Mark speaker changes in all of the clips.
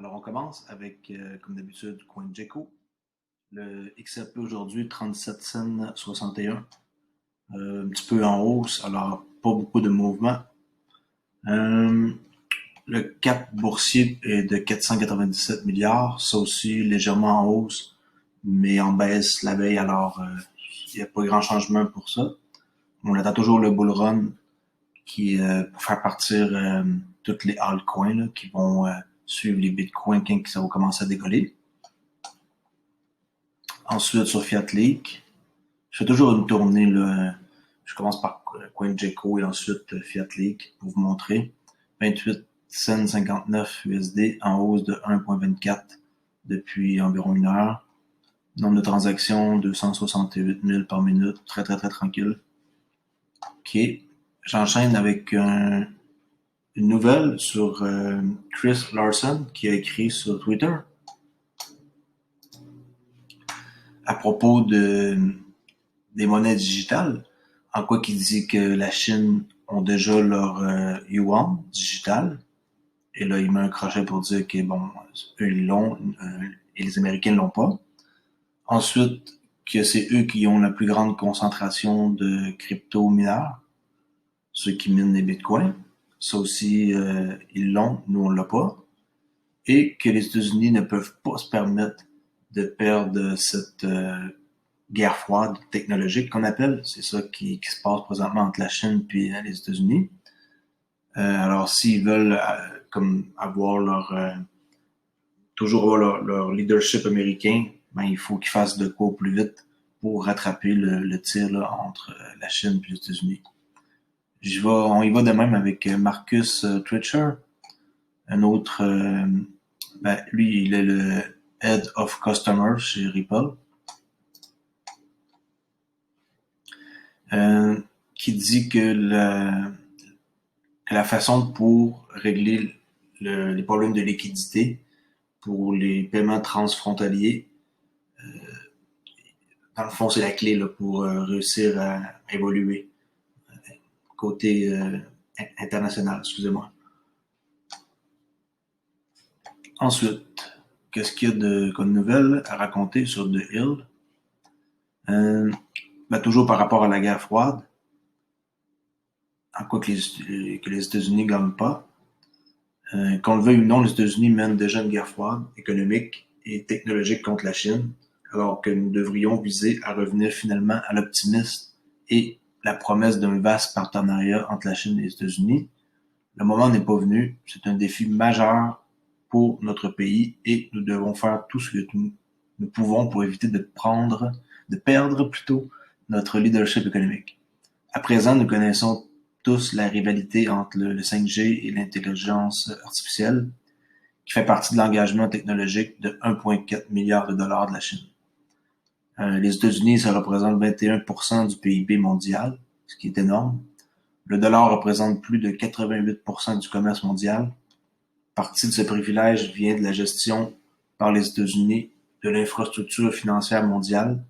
Speaker 1: Alors, on commence avec, comme d'habitude, CoinGecko. Le XRP aujourd'hui, 37 cents 61. Un petit peu en hausse, alors pas beaucoup de mouvement. Euh, le cap boursier est de 497 milliards, ça aussi légèrement en hausse, mais en baisse la veille, alors il n'y a pas grand changement pour ça. On attend toujours le bull run qui pour faire partir toutes les altcoins là, qui vont suivre les bitcoins quand ça va commencer à décoller. Ensuite, sur Fiat League, je fais toujours une tournée. Là. Je commence par CoinGecko et ensuite Fiat League pour vous montrer. 28 cents 59 USD en hausse de 1,24 depuis environ une heure. Nombre de transactions, 268 000 par minute. Très, très, très tranquille. OK. J'enchaîne avec une nouvelle sur Chris Larson qui a écrit sur Twitter à propos des monnaies digitales, en quoi qu'il dit que la Chine ont déjà leur yuan digital, et là il met un crochet pour dire que bon, eux ils l'ont et les Américains l'ont pas. Ensuite, que c'est eux qui ont la plus grande concentration de crypto mineurs, ceux qui minent les bitcoins. Ça aussi, ils l'ont, nous on l'a pas. Et que les États-Unis ne peuvent pas se permettre de perdre cette guerre froide technologique qu'on appelle. C'est ça qui se passe présentement entre la Chine et les États-Unis. Alors, s'ils veulent comme avoir toujours avoir leur leadership américain, ben, il faut qu'ils fassent de quoi au plus vite pour rattraper le tir là, entre la Chine et les États-Unis. On y va de même avec Marcus Twitcher, un autre, ben, lui, il est le Head of Customer chez Ripple. Qui dit que la façon pour régler les problèmes de liquidité pour les paiements transfrontaliers, dans le fond, c'est la clé là, pour réussir à évoluer côté international, excusez-moi. Ensuite, qu'est-ce qu'il y a comme nouvelle à raconter sur The Hill? Ben, toujours par rapport à la guerre froide, en quoi que les États-Unis ne gagnent pas. Qu'on le veuille ou non, les États-Unis mènent déjà une guerre froide, économique et technologique contre la Chine, alors que nous devrions viser à revenir finalement à l'optimisme et la promesse d'un vaste partenariat entre la Chine et les États-Unis. Le moment n'est pas venu, c'est un défi majeur pour notre pays et nous devons faire tout ce que nous pouvons pour éviter de perdre plutôt notre leadership économique. À présent, nous connaissons tous la rivalité entre le 5G et l'intelligence artificielle, qui fait partie de l'engagement technologique de 1,4 milliard de dollars de la Chine. Les États-Unis, ça représente 21% du PIB mondial, ce qui est énorme. Le dollar représente plus de 88% du commerce mondial. Partie de ce privilège vient de la gestion par les États-Unis de l'infrastructure financière mondiale,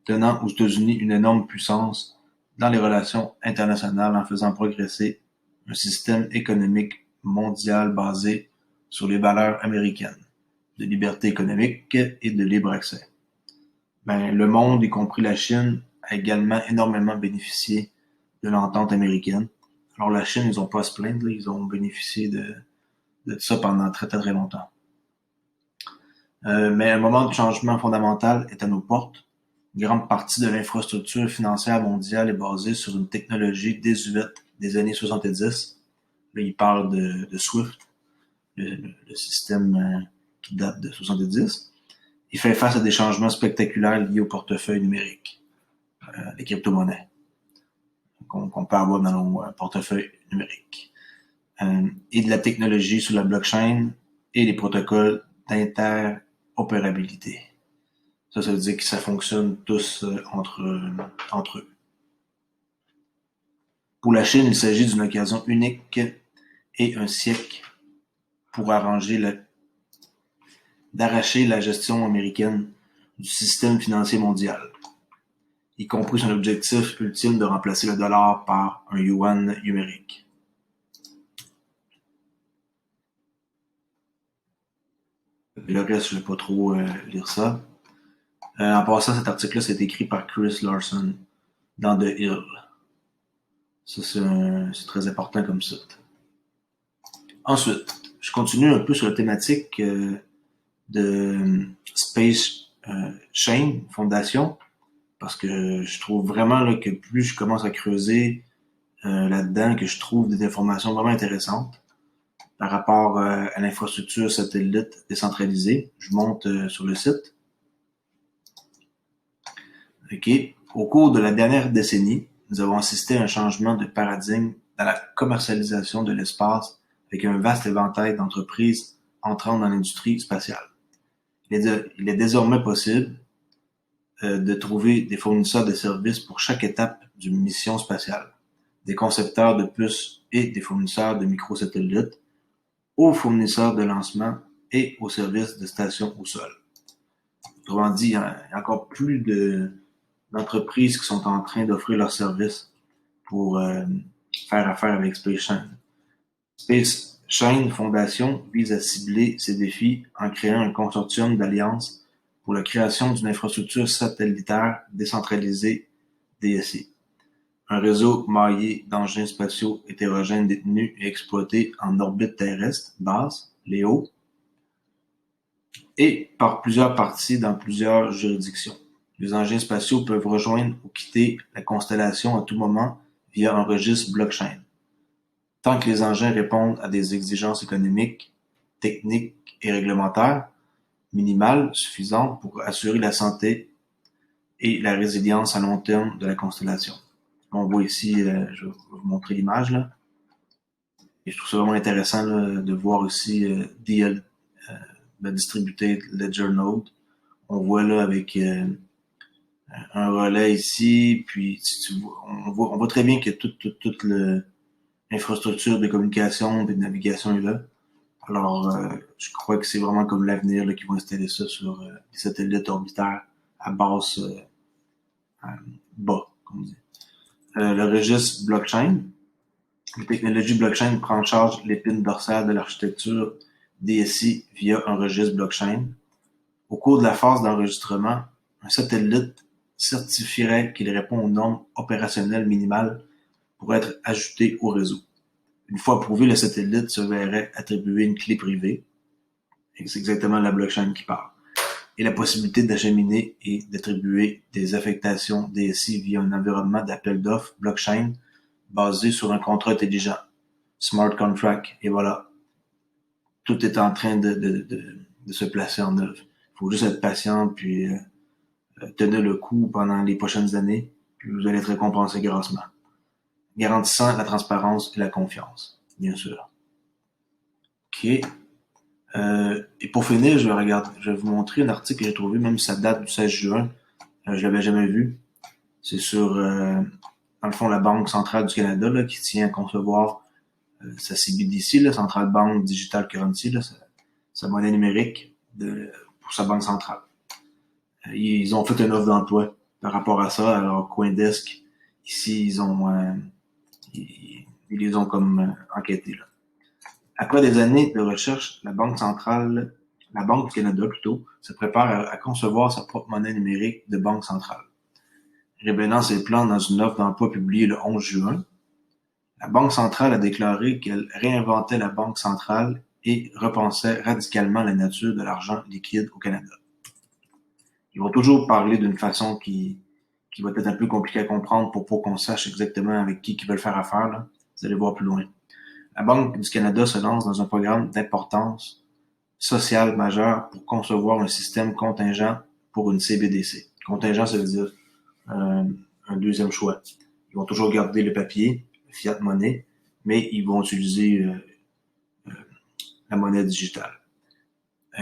Speaker 1: donnant aux États-Unis une énorme puissance dans les relations internationales en faisant progresser un système économique mondial basé sur les valeurs américaines, de liberté économique et de libre accès. Ben, le monde, y compris la Chine, a également énormément bénéficié de l'entente américaine. Alors la Chine, ils n'ont pas à se plaindre, là, ils ont bénéficié de ça pendant très très très longtemps. Mais un moment de changement fondamental est à nos portes. Une grande partie de l'infrastructure financière mondiale est basée sur une technologie désuète des années 70. Là, il parle de SWIFT, le système qui date de 70. Il fait face à des changements spectaculaires liés au portefeuille numérique, les crypto-monnaies qu'on peut avoir dans nos portefeuilles numériques. Et de la technologie sur la blockchain et les protocoles d'interopérabilité. Ça veut dire que ça fonctionne tous entre eux. Pour la Chine, il s'agit d'une occasion unique et un siècle pour d'arracher la gestion américaine du système financier mondial, y compris son objectif ultime de remplacer le dollar par un yuan numérique. Le reste, je ne vais pas trop lire ça. En passant, cet article-là, c'est écrit par Chris Larson dans The Hill. Ça, c'est très important comme site. Ensuite, je continue un peu sur la thématique de Space Chain Foundation, parce que je trouve vraiment là, que plus je commence à creuser là-dedans, que je trouve des informations vraiment intéressantes par rapport à l'infrastructure satellite décentralisée. Je monte sur le site. OK. Au cours de la dernière décennie, nous avons assisté à un changement de paradigme dans la commercialisation de l'espace avec un vaste éventail d'entreprises entrant dans l'industrie spatiale. Il est désormais possible de trouver des fournisseurs de services pour chaque étape d'une mission spatiale, des concepteurs de puces et des fournisseurs de microsatellites, aux fournisseurs de lancement et aux services de station au sol. Autrement dit, il y a encore plus d'entreprises qui sont en train d'offrir leurs services pour faire affaire avec Space Chain. Space Chain Foundation vise à cibler ces défis en créant un consortium d'alliances pour la création d'une infrastructure satellitaire décentralisée DSI. Un réseau maillé d'engins spatiaux hétérogènes détenus et exploités en orbite terrestre basse, LEO, et par plusieurs parties dans plusieurs juridictions. Les engins spatiaux peuvent rejoindre ou quitter la constellation à tout moment via un registre blockchain, tant que les engins répondent à des exigences économiques, techniques et réglementaires minimales suffisantes pour assurer la santé et la résilience à long terme de la constellation. On voit ici, je vais vous montrer l'image là. Et je trouve ça vraiment intéressant là, de voir aussi DL, le Distributed Ledger Node. On voit là avec un relais ici, puis on voit très bien que toute l'infrastructure de communication et de navigation est là. Alors, je crois que c'est vraiment comme l'avenir qu'ils vont installer ça sur des satellites orbitaires à base bas, comme on dit. Le registre blockchain. La technologie blockchain prend en charge l'épine dorsale de l'architecture DSI via un registre blockchain. Au cours de la phase d'enregistrement, un satellite certifierait qu'il répond aux normes opérationnelles minimales pour être ajouté au réseau. Une fois approuvé, le satellite se verrait attribuer une clé privée, et c'est exactement la blockchain qui parle, et la possibilité d'acheminer et d'attribuer des affectations DSI via un environnement d'appel d'offres blockchain basé sur un contrat intelligent, smart contract, et voilà. Tout est en train de se placer en œuvre. Il faut juste être patient, puis tenir le coup pendant les prochaines années, puis vous allez être récompensé grassement. Garantissant la transparence et la confiance, bien sûr. OK. Et pour finir, je vais vous montrer un article que j'ai trouvé, même si ça date du 16 juin. Je l'avais jamais vu. C'est sur, dans le fond, la Banque centrale du Canada là, qui tient à concevoir sa CBDC, là, Central Bank Digital Currency, là, sa monnaie numérique pour sa banque centrale. Ils ont fait une offre d'emploi par rapport à ça. Alors, CoinDesk, ici, ils les ont comme enquêtés. Là. Après des années de recherche, la Banque du Canada plutôt, se prépare à concevoir sa propre monnaie numérique de banque centrale. Révélant ses plans dans une offre d'emploi publiée le 11 juin, la Banque centrale a déclaré qu'elle réinventait la Banque centrale et repensait radicalement la nature de l'argent liquide au Canada. Ils vont toujours parler d'une façon qui va être un peu compliquée à comprendre pour qu'on sache exactement avec qui ils veulent faire affaire. Là. Vous allez voir plus loin. La Banque du Canada se lance dans un programme d'importance sociale majeure pour concevoir un système contingent pour une CBDC. Contingent, ça veut dire un deuxième choix. Ils vont toujours garder le papier, le fiat monnaie, mais ils vont utiliser la monnaie digitale,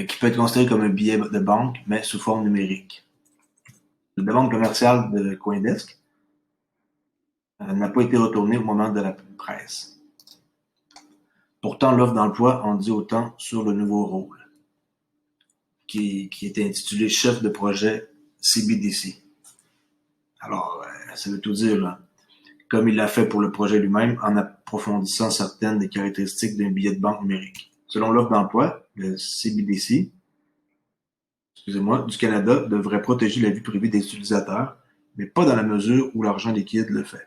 Speaker 1: qui peut être considérée comme un billet de banque, mais sous forme numérique. La demande commerciale de CoinDesk n'a pas été retournée au moment de la presse. Pourtant, l'offre d'emploi en dit autant sur le nouveau rôle, qui était intitulé chef de projet CBDC. Alors, ça veut tout dire, là. Comme il l'a fait pour le projet lui-même, en approfondissant certaines des caractéristiques d'un billet de banque numérique. Selon l'offre d'emploi, le CBDC excusez-moi, du Canada devrait protéger la vie privée des utilisateurs, mais pas dans la mesure où l'argent liquide le fait.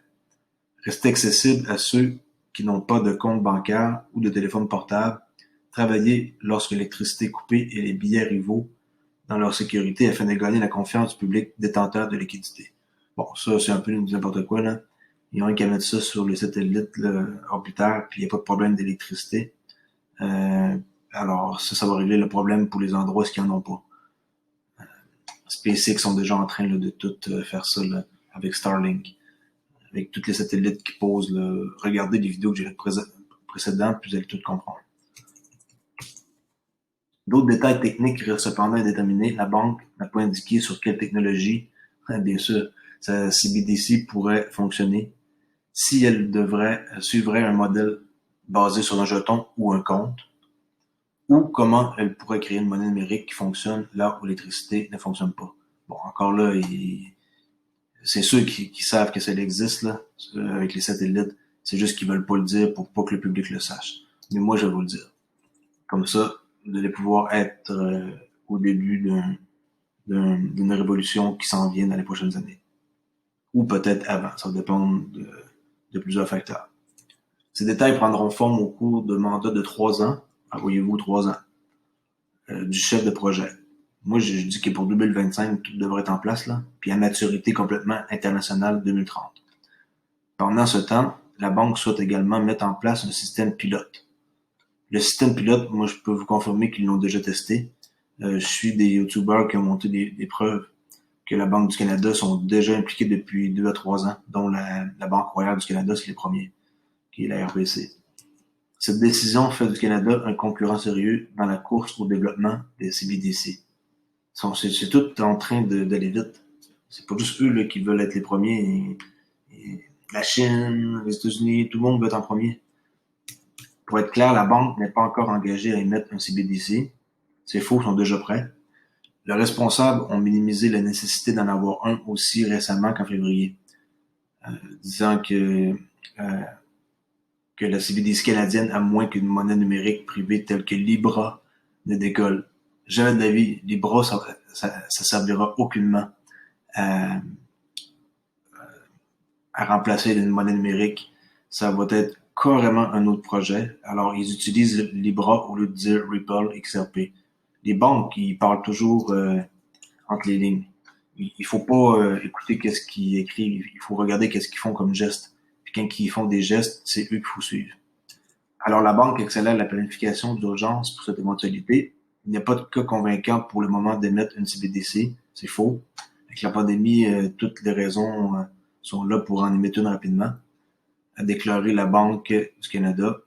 Speaker 1: Rester accessible à ceux qui n'ont pas de compte bancaire ou de téléphone portable, travailler lorsque l'électricité est coupée et les billets rivaux dans leur sécurité afin de gagner la confiance du public détenteur de liquidité. Bon, ça, c'est un peu n'importe quoi, là. Il y a un qui mettre ça sur les satellites là, orbitaires, puis il n'y a pas de problème d'électricité. Euh, alors, ça va régler le problème pour les endroits où ils n'en ont pas. SpaceX sont déjà en train là, de tout faire ça là, avec Starlink, avec tous les satellites qui posent. Là. Regardez les vidéos que j'ai précédentes, puis vous allez tout comprendre. D'autres détails techniques restent cependant à déterminer. La banque n'a pas indiqué sur quelle technologie, bien sûr, sa CBDC pourrait fonctionner, si elle suivrait un modèle basé sur un jeton ou un compte, ou comment elle pourrait créer une monnaie numérique qui fonctionne là où l'électricité ne fonctionne pas. Bon, encore là, c'est ceux qui savent que ça existe là, avec les satellites. C'est juste qu'ils veulent pas le dire pour pas que le public le sache. Mais moi, je vais vous le dire. Comme ça, vous allez pouvoir être au début d'une révolution qui s'en vient dans les prochaines années. Ou peut-être avant. Ça va dépendre de plusieurs facteurs. Ces détails prendront forme au cours de mandats de 3 ans. Voyez-vous, 3 ans. Du chef de projet. Moi, je dis que pour 2025, tout devrait être en place, là, puis à maturité complètement internationale 2030. Pendant ce temps, la banque souhaite également mettre en place un système pilote. Le système pilote, moi, je peux vous confirmer qu'ils l'ont déjà testé. Je suis des YouTubers qui ont monté des preuves que la Banque du Canada sont déjà impliqués depuis 2 à 3 ans, dont la Banque royale du Canada, c'est les premiers, qui est la RBC. Cette décision fait du Canada un concurrent sérieux dans la course au développement des CBDC. C'est tout en train d'aller vite. C'est pas juste eux là, qui veulent être les premiers. Et la Chine, les États-Unis, tout le monde veut être en premier. Pour être clair, la banque n'est pas encore engagée à émettre un CBDC. Ces faux sont déjà prêts. Les responsables ont minimisé la nécessité d'en avoir un aussi récemment qu'en février, disant euh, que la CBDC canadienne a moins qu'une monnaie numérique privée telle que Libra ne décolle. Jamais de la vie, Libra, ça servira aucunement à, à remplacer une monnaie numérique. Ça va être carrément un autre projet. Alors, ils utilisent Libra au lieu de dire Ripple XRP. Les banques, ils parlent toujours entre les lignes. Il faut pas écouter qu'est-ce qu'ils écrivent, il faut regarder qu'est-ce qu'ils font comme geste. Puis quand ils font des gestes, c'est eux qu'il faut suivre. Alors la banque accélère la planification d'urgence pour cette éventualité. Il n'y a pas de cas convaincant pour le moment d'émettre une CBDC. C'est faux. Avec la pandémie, toutes les raisons sont là pour en émettre une rapidement, a déclaré la Banque du Canada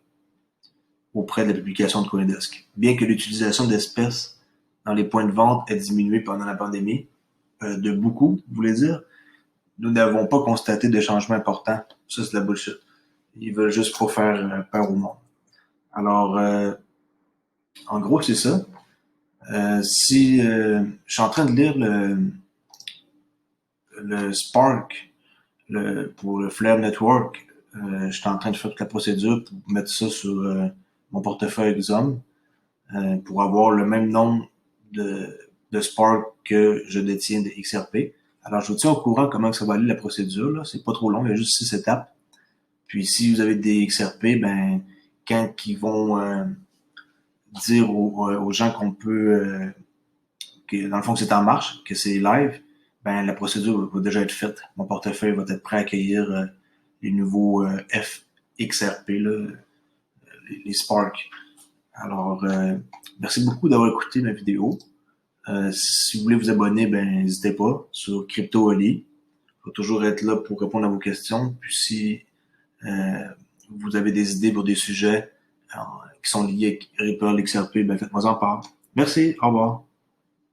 Speaker 1: auprès de la publication de Coindesk. Bien que l'utilisation d'espèces dans les points de vente ait diminué pendant la pandémie, de beaucoup, vous voulez dire, nous n'avons pas constaté de changement important. Ça, c'est de la bullshit. Ils veulent juste pas faire peur au monde. Alors, en gros, c'est ça. Si je suis en train de lire le Spark pour le Flare Network, je suis en train de faire toute la procédure pour mettre ça sur mon portefeuille Xom pour avoir le même nombre de Spark que je détiens de XRP. Alors, je vous tiens au courant comment ça va aller la procédure. Là. C'est pas trop long, il y a juste 6 étapes. Puis, si vous avez des XRP, ben, quand ils vont dire aux gens qu'on peut, que dans le fond que c'est en marche, que c'est live, ben la procédure va déjà être faite. Mon portefeuille va être prêt à accueillir les nouveaux FXRP, là, les Spark. Alors, merci beaucoup d'avoir écouté ma vidéo. Si vous voulez vous abonner, ben n'hésitez pas sur Crypto Oli. Je vais toujours être là pour répondre à vos questions. Puis si vous avez des idées pour des sujets qui sont liés avec Ripple, XRP, ben faites-moi en part. Merci, au revoir.